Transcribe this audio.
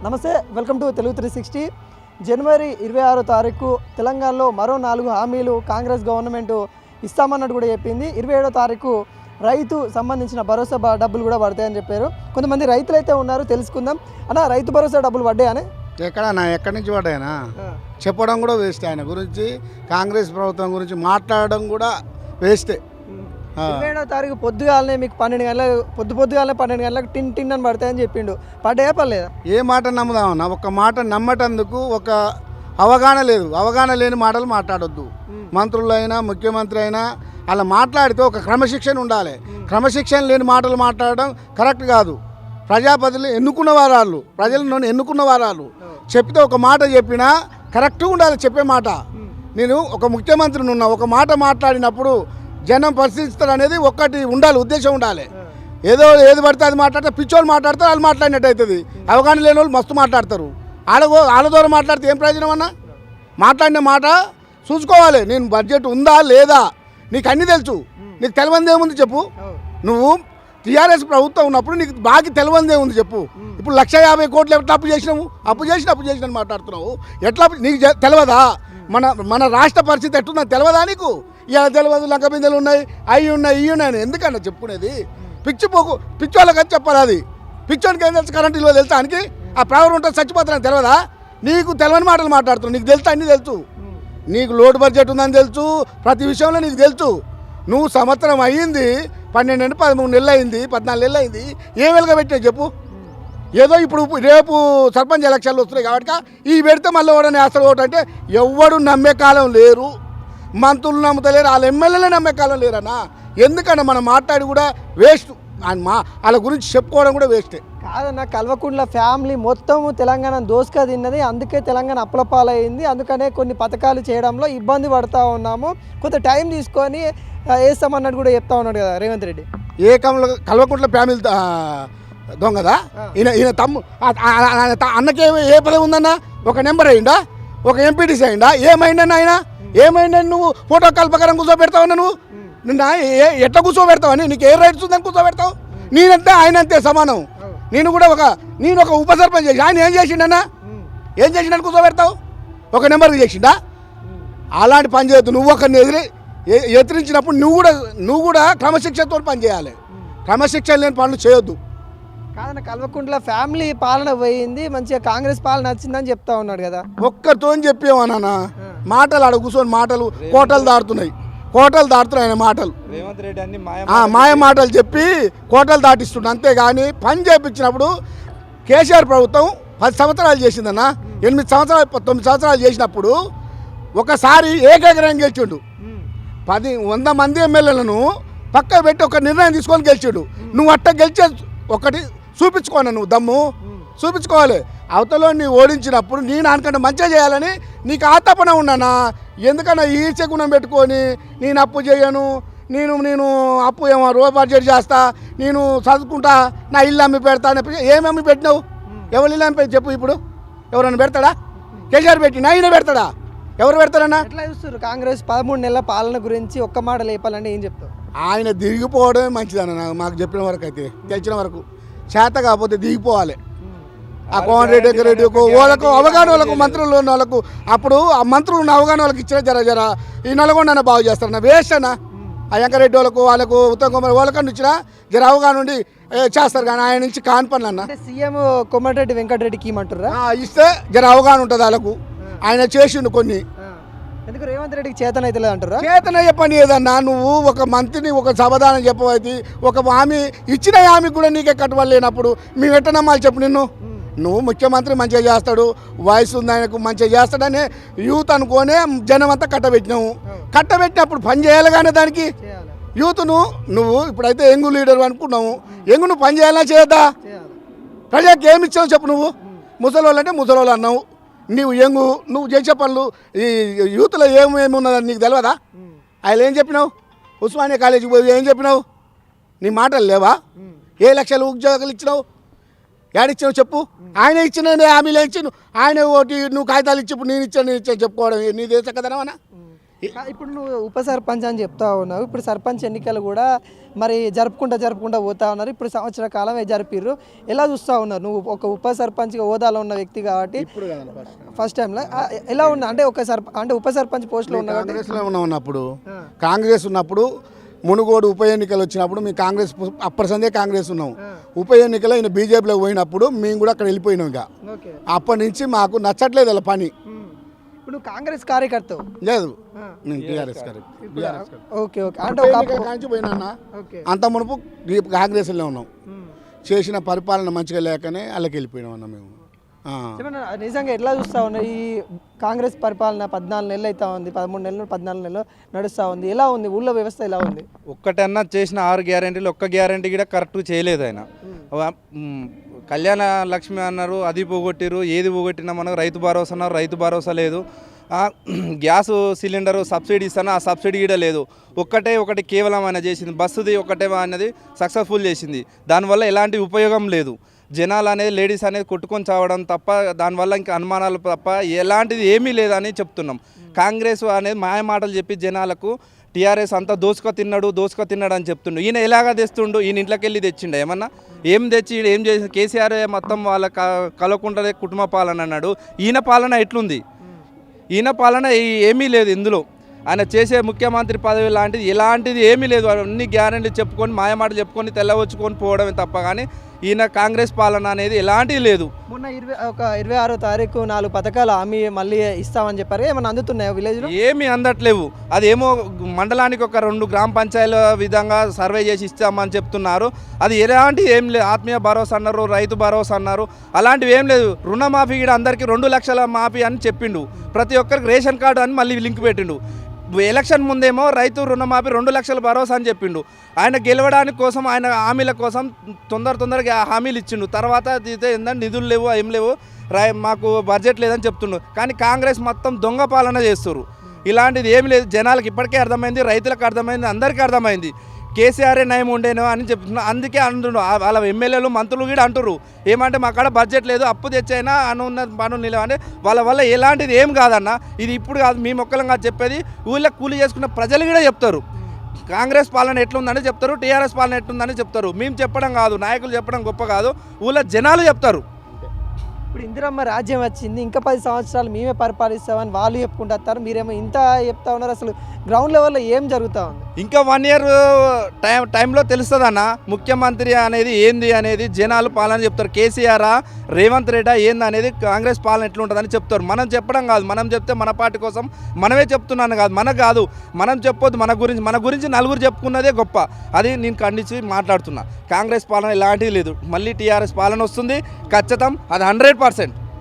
నమస్తే, welcome to Telugu 360. జనవరి 26వ తారీఖు తెలంగాణలో మరో 4 హామీలు కాంగ్రెస్ గవర్నమెంట్ ఇస్తామన్నట్టు కూడా చెప్పింది. 27వ తారీఖు రైతు సంబంధించిన భరోసా డబ్బులు కూడా పడతాయని చెప్పారు. కొంతమంది రైతులు అయితే ఉన్నారు, తెలుసుకుందాం. అన్న, రైతు భరోసా డబ్బులు పడ్డాయని ఎక్కడి నుంచి పడ్డాయనా చెప్పడం కూడా వేస్ట్. ఆయన గురించి కాంగ్రెస్ ప్రభుత్వం గురించి మాట్లాడడం కూడా వేస్టే. 27వ తారీఖు పొద్దుగాలనే మీకు 12 గంటలకు పొద్దుగాలనే 12 గంటలకు టిన్ అని పడతాయని చెప్పిండు. పడ్డాయా పర్లేదా? ఏ మాట నమ్ముదామన్నా? ఒక మాట నమ్మటందుకు ఒక అవగాహన లేదు. అవగాహన లేని మాటలు మాట్లాడొద్దు. మంత్రులైనా ముఖ్యమంత్రి అయినా అలా మాట్లాడితే ఒక క్రమశిక్షణ ఉండాలి. క్రమశిక్షణ లేని మాటలు మాట్లాడడం కరెక్ట్ కాదు. ప్రజాపతిని ఎన్నుకున్న వారాలు, ప్రజలను ఎన్నుకున్న వారాలు చెప్తే ఒక మాట చెప్పినా కరెక్ట్గా ఉండాలి చెప్పే మాట. నేను ఒక ముఖ్యమంత్రిని ఉన్నా, ఒక మాట మాట్లాడినప్పుడు జనం పరిశీలిస్తారు అనేది ఒక్కటి ఉండాలి, ఉద్దేశం ఉండాలి. ఏది పడితే అది మాట్లాడితే పిచ్చోళ్ళు మాట్లాడతారు, వాళ్ళు మాట్లాడినట్టు అవుతుంది. అవగాహన లేని వాళ్ళు మస్తు మాట్లాడతారు. వాళ్ళ ద్వారా మాట్లాడితే ఏం ప్రయోజనం అన్నా? మాట్లాడిన మాట చూసుకోవాలి. నేను బడ్జెట్ ఉందా లేదా నీకు అన్నీ తెలుసు. నీకు తెలియంది ఏముంది చెప్పు. నువ్వు టీఆర్ఎస్ ప్రభుత్వం ఉన్నప్పుడు నీకు బాగా తెలియంది ఏముంది చెప్పు. ఇప్పుడు 150 కోట్లు ఎట్లా అప్పు చేసినావు? అప్పు చేసిన మాట్లాడుతున్నావు. ఎట్లా నీకు తెలియదా? మన రాష్ట్ర పరిస్థితి ఎట్టుందని తెలియదా నీకు? ఇలా తెలియదు, లంక బిందెలు ఉన్నాయి, అవి ఉన్నాయి, ఇవి ఉన్నాయి. ఎందుకన్నా చెప్పుకునేది? పిచ్చోళ్ళకి అని చెప్పాలి. అది పిచ్చోనికి ఏం తెలుసు? కరెంట్ ఇల్లు తెలుసా? ఆయనకి ఆ పవర్ ఉంటుంది, చచ్చిపోతానని తెలియదా? నీకు తెలియని మాటలు మాట్లాడుతున్నావు. నీకు తెలుసు, అన్నీ తెలుసు. నీకు లోటు బడ్జెట్ ఉందని తెలుసు, ప్రతి విషయంలో నీకు తెలుసు. నువ్వు సంవత్సరం అయ్యింది, 12 నుండి 13 నెలలు అయింది, 14 నెలలు అయింది. ఏం వెలుగబెట్టినా చెప్పు. ఏదో ఇప్పుడు రేపు సర్పంచ్ ఎలక్షన్లు వస్తున్నాయి కాబట్టి ఈ పెడితే మళ్ళీ ఓడని వేస్తారు ఓటు అంటే ఎవడు నమ్మే కాలం లేరు. మంత్రులు నమ్ముతలేరు, వాళ్ళ ఎమ్మెల్యేలే నమ్మే కాలం లేరన్నా. ఎందుకన్నా మనం మాట్లాడి కూడా వేస్ట్. వాళ్ళ గురించి చెప్పుకోవడం కూడా వేస్టే. కాదన్న, కల్వకుంట్ల ఫ్యామిలీ మొత్తము తెలంగాణ దోసుక తిన్నది. అందుకే తెలంగాణ అప్పుల పాలైంది. అందుకనే కొన్ని పథకాలు చేయడంలో ఇబ్బంది పడుతూ ఉన్నాము. కొంత టైం తీసుకొని వేస్తామన్నట్టు కూడా చెప్తా ఉన్నాడు కదా రేవంత్ రెడ్డి. కల్వకుంట్ల ఫ్యామిలీ దొంగదా? ఈయన అన్నకే ఏ పదవి ఉందన్నా? ఒక నెంబర్ అయిందా? ఒక ఎంపీటీసీ అయిందా? ఏమైందన్నా ఆయన? ఏమైందని నువ్వు ఫోటో కాల్ ప్రకారం కూర్చోబెడతావన్నా? నువ్వు నిన్న ఎట్లా కూర్చోబెడతావని? నీకు ఏ రైట్స్ ఉందని కూర్చోబెడతావు? నేనంతే ఆయన అంతే సమానం. నేను ఒక ఉప సర్పంచ్ చేసి ఆయన ఏం చేసిండన్నా? ఏం చేసిండని కూర్చోబెడతావు? ఒక నెంబర్కి చేసిండా? అలాంటి పని చేయొద్దు. నువ్వు ఒకరిని ఎదిరించినప్పుడు నువ్వు కూడా క్రమశిక్షణతో పని చేయాలి. క్రమశిక్షణ లేని పనులు చేయొద్దు. కాదన్న, కల్వకుంట్ల ఫ్యామిలీ పాలన పోయింది, మంచిగా కాంగ్రెస్ పాలన నచ్చిందని చెప్తా ఉన్నాడు కదా. ఒక్కరితో చెప్పేవన్నా? మాటలు ఆడ కూర్చొని మాటలు కోటలు దాడుతున్నాయి ఆయన మాటలు. రేవంత్ రెడ్డి అన్ని మాయ మాటలు చెప్పి కోటలు దాటిస్తుండ. అంతేగాని పని చేయించినప్పుడు కేసీఆర్ ప్రభుత్వం 10 సంవత్సరాలు చేసిందన్న. 9 సంవత్సరాలు చేసినప్పుడు ఒకసారి ఏకగ్రహం గెలిచిండు. 100 మంది ఎమ్మెల్యేలను పక్క పెట్టి ఒక నిర్ణయం తీసుకొని గెలిచిండు. నువ్వు అట్ట గెలిచే ఒకటి చూపించుకోను. నువ్వు దమ్ము చూపించుకోవాలి. అవతలో నీ ఓడించినప్పుడు నేను అనుకంటే మంచిగా చేయాలని నీకు ఆతపన ఉన్నానా? ఎందుకన్నా ఈర్చ గుణం పెట్టుకొని నేను అప్పు చేయను, నేను అప్పు ఏమో రోజు బడ్జెట్ చేస్తా, నేను చదువుకుంటా, నా ఇల్లు అమ్మి పెడతా అని ఏమి అమ్మి పెట్టినావు? ఎవరు ఇల్లు అమ్మి చెప్పు. ఇప్పుడు ఎవరన్నా పెడతాడా? కేసీఆర్ పెట్టినా ఆయన పెడతాడా? ఎవరు పెడతారన్నా? ఎట్లా చూస్తారు కాంగ్రెస్ 13 నెలల పాలన గురించి ఒక్క మాట లేపాలంటే ఏం చెప్తావు? ఆయన దిగిపోవడమే మంచిదన్న. మాకు చెప్పిన వరకు అయితే, తెలిసిన వరకు చేత కాకపోతే దిగిపోవాలి. ఆ కోమటిరెడ్డి రెడ్డి వాళ్ళకు అవగాహన, వాళ్ళకు మంత్రులు ఉన్న వాళ్ళకు, అప్పుడు ఆ మంత్రులు ఉన్న అవగాహన వాళ్ళకి ఇచ్చిన జర ఈ నల్గొండ బాగు చేస్తారన్న. వేస్ట్ అన్న. ఆ వెంకరెడ్డి వాళ్ళకు ఉత్తమ్ కుమార్ వాళ్ళకన్నా ఇచ్చిన జర అవగాహన ఉండి చేస్తారు. కానీ ఆయన నుంచి కాని పనులు అన్న. సీఎం కోమటిరెడ్డి వెంకటరెడ్డికి ఇమ్మంటారా? ఇస్తే జర అవగాహన ఉంటుంది వాళ్ళకు. ఆయన చేసిండు కొన్ని. ఎందుకు రేవంత్ రెడ్డికి చేతన అయితే అంటారా? చేతనయ్యే పని ఏదన్నా? నువ్వు ఒక మంత్రిని ఒక సమాధానం చెప్పవైతే, ఒక హామీ ఇచ్చిన హామీ కూడా నీకే కట్టుబడి లేనప్పుడు మేము ఎట్ట నమ్మాలి చెప్పు నిన్ను? నువ్వు ముఖ్యమంత్రి మంచిగా చేస్తాడు, వయసు ఉంది ఆయనకు, మంచిగా చేస్తాడని యూత్ అనుకోనే జనం అంతా కట్టబెట్టినప్పుడు పని చేయాలి. కానీ దానికి యూత్ నువ్వు ఇప్పుడైతే యంగ్ లీడర్ అనుకున్నావు. యంగ్ నువ్వు పని చేయాలా చేయొద్దా? ప్రజలకు ఏమి ఇచ్చావు చెప్పు. నువ్వు ముసలోళ్ళు అంటే ముసలోళ్ళు అన్నావు. నువ్వు చేసే పనులు ఈ యూత్లో ఏమేమి ఉన్నదని నీకు తెలియదా? ఆయన ఏం చెప్పినావు? ఉస్మానియా కాలేజీకి పోయి ఏం చెప్పినావు? నీ మాటలు లేవా? ఏ లక్షలు ఉద్యోగాలు ఇచ్చినావు? ఏడిచ్చినావు చెప్పు. ఆయన ఇచ్చిన హామీలు ఇచ్చి ఆయన ఒకటి నువ్వు కాగితాలు ఇచ్చి నేను ఇచ్చాను చెప్పుకోవడం నీ దేశ కదనమన్నా? ఇప్పుడు నువ్వు ఉప సర్పంచ్ అని చెప్తా ఉన్నావు. ఇప్పుడు సర్పంచ్ ఎన్నికలు కూడా మరి జరుపుకుంటా పోతా ఉన్నారు. ఇప్పుడు సంవత్సర కాలమే జరిపిర్రు. ఎలా చూస్తూ ఉన్నారు? నువ్వు ఒక ఉప సర్పంచ్ హోదాలో ఉన్న వ్యక్తి కాబట్టి ఇప్పుడు ఫస్ట్ టైంలో ఎలా ఉన్నా అంటే ఉప సర్పంచ్ పోస్ట్లో ఉన్నా కాంగ్రెస్లో ఉన్నప్పుడు కాంగ్రెస్ ఉన్నప్పుడు మునుగోడు ఉప ఎన్నికలు వచ్చినప్పుడు మేము కాంగ్రెస్ అప్పటి సందే కాంగ్రెస్ ఉన్నాం. ఉప ఎన్నికలో ఈయన బీజేపీలోకి పోయినప్పుడు మేము కూడా అక్కడ వెళ్ళిపోయినాం. ఇంకా అప్పటి నుంచి మాకు నచ్చట్లేదు అలా పని. ఇప్పుడు కాంగ్రెస్ కార్యకర్త లేదు, నేను టీఆర్ఎస్ కార్యకర్త. ఓకే ఓకే అంటే కాంచి పోయినా అంత మునుపు కాంగ్రెస్లో ఉన్నాం. చేసిన పరిపాలన మంచిగా లేకనే వాళ్ళకి వెళ్ళిపోయినాం అన్న మేము. నిజంగా ఎట్లా చూస్తూ ఉన్నాయి ఈ కాంగ్రెస్ పరిపాలన? 14 నెలలు అవుతా ఉంది, 13 నెలలు 14 నెలలు నడుస్తూ ఉంది. ఎలా ఉంది ఊళ్ళో వ్యవస్థ? ఎలా ఉంది? ఒక్కటన్నా చేసిన 6 గ్యారెంటీలు ఒక్క గ్యారెంటీ కూడా కరెక్ట్ చేయలేదు ఆయన. కళ్యాణ లక్ష్మి అన్నారు, అది పోగొట్టిరు. ఏది పోగొట్టినా మనకు రైతు భరోసా అన్నారు, రైతు భరోసా లేదు. గ్యాస్ సిలిండరు సబ్సిడీ ఇస్తాను, ఆ సబ్సిడీ కూడా లేదు. ఒకటి కేవలం ఆయన చేసింది బస్సుది ఒకటే అనేది సక్సెస్ఫుల్ చేసింది. దానివల్ల ఎలాంటి ఉపయోగం లేదు. జనాలు అనేది లేడీస్ అనేది కొట్టుకొని చావడం తప్ప దానివల్ల ఇంకా అనుమానాలు తప్ప ఎలాంటిది ఏమీ లేదని చెప్తున్నాం. కాంగ్రెస్ అనేది మాయ మాటలు చెప్పి జనాలకు టీఆర్ఎస్ అంతా దోసుక తిన్నాడు అని చెప్తుండు. ఈయన ఎలాగా తెస్తుండు? ఈయన ఇంట్లోకి వెళ్ళి తెచ్చిండు ఏమన్నా? ఏం తెచ్చి ఏం చేసి కేసీఆర్ మొత్తం వాళ్ళ కలవకుండా కుటుంబ పాలన అన్నాడు. ఈయన పాలన ఎట్లుంది? ఈయన పాలన ఏమీ లేదు ఇందులో. ఆయన చేసే ముఖ్యమంత్రి పదవి లాంటిది ఎలాంటిది ఏమీ లేదు. అన్ని గ్యారెంటీలు చెప్పుకొని మాయమాటలు చెప్పుకొని తెల్లవచ్చుకొని పోవడమే తప్ప కానీ ఈయన కాంగ్రెస్ పాలన అనేది ఎలాంటిది లేదు. మొన్న 26వ తారీఖు 4 పథకాలు హామీ మళ్ళీ ఇస్తామని చెప్పారు. ఏమన్నా అందుతున్నాయో విలేజ్లో? ఏమీ అందట్లేవు. అదేమో మండలానికి ఒక 2 గ్రామ పంచాయతీల విధంగా సర్వే చేసి ఇస్తామని చెప్తున్నారు. అది ఎలాంటిది ఏం లేదు. ఆత్మీయ భరోసా అన్నారు, రైతు భరోసా అన్నారు, అలాంటివి ఏం లేదు. రుణమాఫీ కూడా అందరికీ 2 లక్షల మాఫీ అని చెప్పిండు. ప్రతి ఒక్కరికి రేషన్ కార్డు అని మళ్ళీ లింక్ పెట్టిండు. ఎలక్షన్ ముందేమో రైతు రుణమాఫీ 2 లక్షల భరోసా అని చెప్పిండు. ఆయన గెలవడానికి కోసం ఆయన హామీల కోసం తొందరగా హామీలు ఇచ్చిండు. తర్వాత ఏంటంటే నిధులు లేవు, ఏం లేవు, మాకు బడ్జెట్ లేదని చెప్తుండు. కానీ కాంగ్రెస్ మొత్తం దొంగ పాలన చేస్తున్నారు. ఇలాంటిది ఏమి లేదు. జనాలకు ఇప్పటికే అర్థమైంది, రైతులకు అర్థమైంది, అందరికీ అర్థమైంది. కేసీఆర్ నయం ఉండేను అని చెప్తున్నారు. అందుకే అంటున్నారు వాళ్ళ ఎమ్మెల్యేలు మంత్రులు కూడా అంటారు ఏమంటే మా కాడ బడ్జెట్ లేదు, అప్పు తెచ్చైనా అనున్న పనులు నిలవని. వాళ్ళ వల్ల ఎలాంటిది ఏం కాదన్న. ఇది ఇప్పుడు కాదు, మీ మొక్కలంగా చెప్పేది. ఊళ్ళో కూలి చేసుకున్న ప్రజలు కూడా చెప్తారు కాంగ్రెస్ పాలన ఎట్లుందని చెప్తారు, టీఆర్ఎస్ పాలన ఎట్లుందని చెప్తారు. మేము చెప్పడం కాదు, నాయకులు చెప్పడం గొప్ప కాదు, ఊళ్ళో జనాలు చెప్తారు. ఇప్పుడు ఇందిరమ్మ రాజ్యం వచ్చింది, ఇంకా 10 సంవత్సరాలు మేమే పరిపాలిస్తామని వాళ్ళు చెప్పుకుంటారు. మీరేమో ఇంత చెప్తా ఉన్నారు. అసలు గ్రౌండ్ లెవెల్లో ఏం జరుగుతూ ఉంది? ఇంకా 1 ఇయర్ టైంలో తెలుస్తుందన్న ముఖ్యమంత్రి అనేది ఏంది అనేది. జనాలు పాలన చెప్తారు. కేసీఆర్ రేవంత్ రెడ్డి ఏంది అనేది, కాంగ్రెస్ పాలన ఎట్లుంటుందని చెప్తారు. మనం చెప్పడం కాదు, మనం చెప్తే మన పార్టీ కోసం మనమే చెప్తున్నాను కాదు, మనకు కాదు, మనం చెప్పొద్దు. మన గురించి నలుగురు చెప్పుకున్నదే గొప్ప. అది నేను ఖండించి మాట్లాడుతున్నా. కాంగ్రెస్ పాలన ఎలాంటిది లేదు. మళ్ళీ టీఆర్ఎస్ పాలన వస్తుంది ఖచ్చితం, అది 100%.